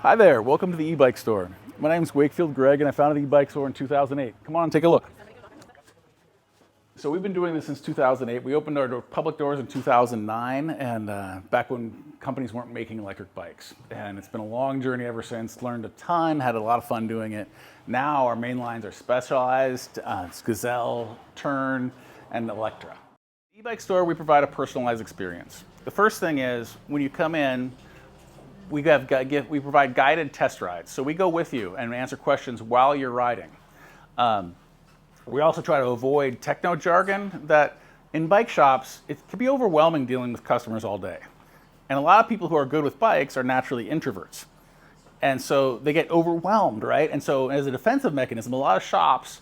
Hi there, welcome to the eBike store. My name is Wakefield Greg and I founded the eBike store in 2008. Come on, take a look. So we've been doing this since 2008. We opened our public doors in 2009 and back when companies weren't making electric bikes. And it's been a long journey ever since, learned a ton, had a lot of fun doing it. Now our main lines are Specialized, it's Gazelle, Turn, and Electra. The eBike store, we provide a personalized experience. The first thing is when you come in, we provide guided test rides. So we go with you and answer questions while you're riding. We also try to avoid techno jargon that in bike shops, it can be overwhelming dealing with customers all day. And a lot of people who are good with bikes are naturally introverts. And so they get overwhelmed, right? And so as a defensive mechanism, a lot of shops,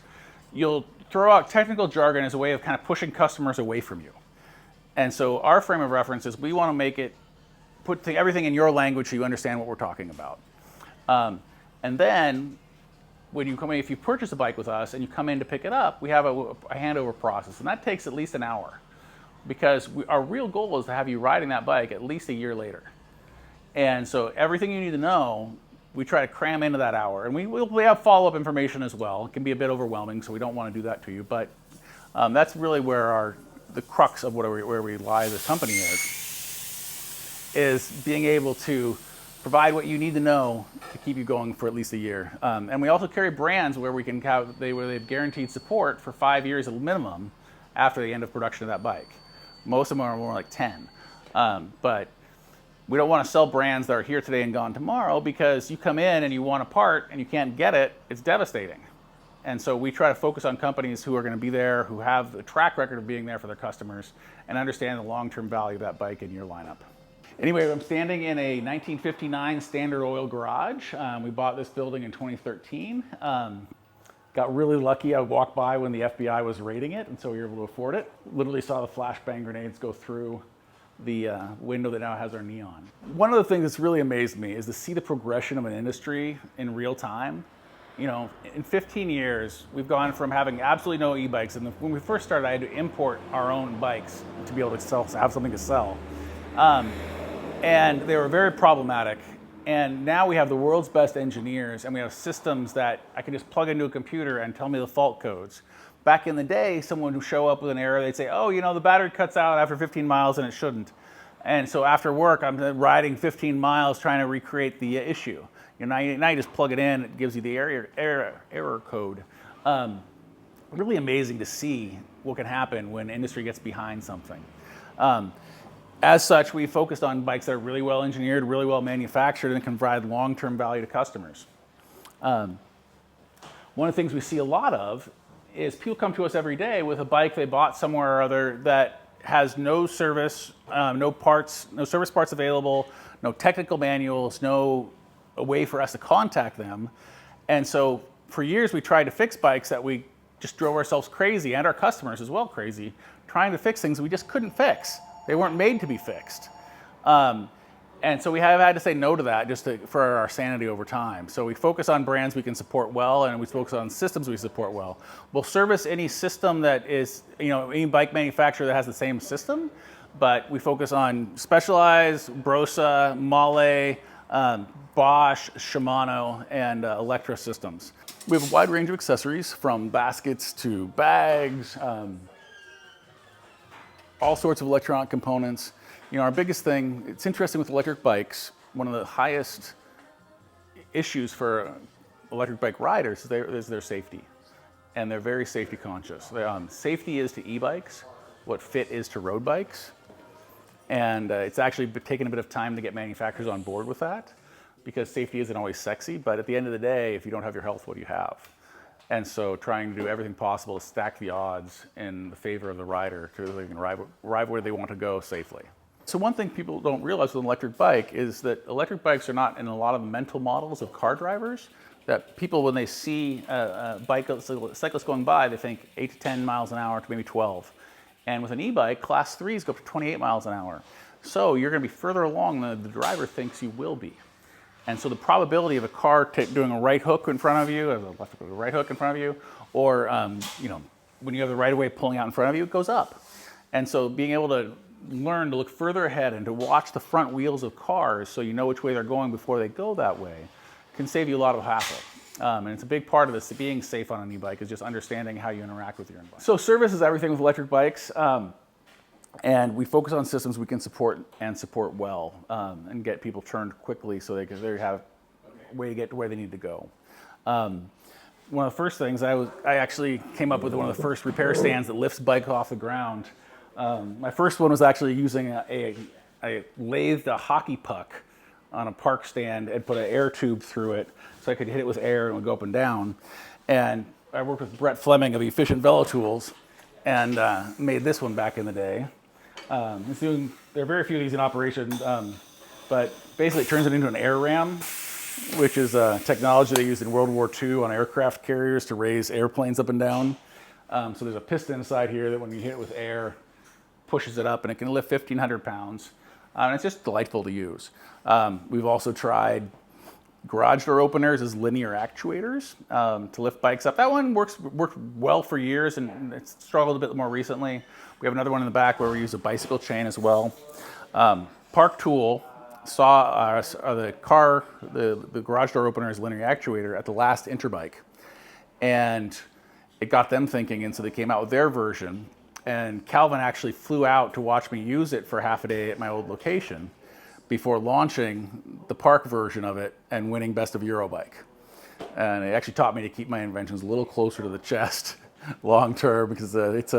you'll throw out technical jargon as a way of kind of pushing customers away from you. And so our frame of reference is we want to make it put everything in your language so you understand what we're talking about. And then when you come in, if you purchase a bike with us and you come in to pick it up, we have a handover process, and that takes at least an hour because our real goal is to have you riding that bike at least a year later. And so everything you need to know, we try to cram into that hour. And we have follow-up information as well. It can be a bit overwhelming, so we don't want to do that to you, but that's really where the crux of where we lie as a company is being able to provide what you need to know to keep you going for at least a year. And we also carry brands where they've guaranteed support for 5 years at minimum after the end of production of that bike. Most of them are more like 10. But we don't want to sell brands that are here today and gone tomorrow because you come in and you want a part and you can't get it, it's devastating. And so we try to focus on companies who are going to be there, who have a track record of being there for their customers and understand the long-term value of that bike in your lineup. Anyway, I'm standing in a 1959 Standard Oil garage. We bought this building in 2013. Got really lucky. I walked by when the FBI was raiding it, and so we were able to afford it. Literally saw the flashbang grenades go through the window that now has our neon. One of the things that's really amazed me is to see the progression of an industry in real time. You know, in 15 years, we've gone from having absolutely no e-bikes, and when we first started, I had to import our own bikes to be able to have something to sell. And they were very problematic. And now we have the world's best engineers and we have systems that I can just plug into a computer and tell me the fault codes. Back in the day, someone would show up with an error, they'd say, oh, you know, the battery cuts out after 15 miles and it shouldn't. And so after work, I'm riding 15 miles trying to recreate the issue. You know, now you just plug it in, it gives you the error code. Really amazing to see what can happen when industry gets behind something. As such, we focused on bikes that are really well engineered, really well manufactured, and can provide long-term value to customers. One of the things we see a lot of is people come to us every day with a bike they bought somewhere or other that has no service, no service parts available, no technical manuals, no way for us to contact them. And so for years we tried to fix bikes that we just drove ourselves crazy, and our customers as well crazy, trying to fix things we just couldn't fix. They weren't made to be fixed. And so we have had to say no to that for our sanity over time. So we focus on brands we can support well, and we focus on systems we support well. We'll service any system that is, you know, any bike manufacturer that has the same system, but we focus on Specialized, Brosa, Mahle, Bosch, Shimano, and Electra systems. We have a wide range of accessories from baskets to bags, all sorts of electronic components. You know, our biggest thing, it's interesting with electric bikes, one of the highest issues for electric bike riders is their safety. And they're very safety conscious. Safety is to e-bikes what fit is to road bikes. And it's actually taken a bit of time to get manufacturers on board with that because safety isn't always sexy, but at the end of the day, if you don't have your health, what do you have? And so trying to do everything possible to stack the odds in the favor of the rider so they can ride where they want to go safely. So one thing people don't realize with an electric bike is that electric bikes are not in a lot of the mental models of car drivers, that people, when they see a cyclist going by, they think 8 to 10 miles an hour to maybe 12. And with an e-bike, class 3s go up to 28 miles an hour. So you're going to be further along than the driver thinks you will be. And so the probability of a car doing a right hook in front of you, or a left hook, a right hook in front of you, or you know, when you have the right of way pulling out in front of you, it goes up. And so being able to learn to look further ahead and to watch the front wheels of cars so you know which way they're going before they go that way can save you a lot of hassle. And it's a big part of this, being safe on an e-bike, is just understanding how you interact with your environment. So service is everything with electric bikes. And we focus on systems we can support and support well, and get people turned quickly so they have a way to get to where they need to go. One of the first things, I actually came up with one of the first repair stands that lifts bikes off the ground. My first one was actually using I lathed a hockey puck on a park stand and put an air tube through it so I could hit it with air and it would go up and down. And I worked with Brett Fleming of Efficient Velo Tools and made this one back in the day. There are very few of these in operation, but basically it turns it into an air ram, which is a technology they used in World War II on aircraft carriers to raise airplanes up and down. So there's a piston inside here that when you hit it with air, pushes it up, and it can lift 1,500 pounds. And it's just delightful to use. We've also tried garage door openers as linear actuators to lift bikes up. That one worked well for years, and it's struggled a bit more recently. We have another one in the back where we use a bicycle chain as well. Park Tool saw the garage door opener as linear actuator at the last Interbike, and it got them thinking, and so they came out with their version. And Calvin actually flew out to watch me use it for half a day at my old location before launching the park version of it and winning Best of Eurobike. And it actually taught me to keep my inventions a little closer to the chest long term, because it's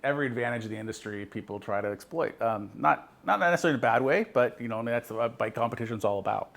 every advantage of the industry people try to exploit. Not necessarily in a bad way, but that's what bike competition's all about.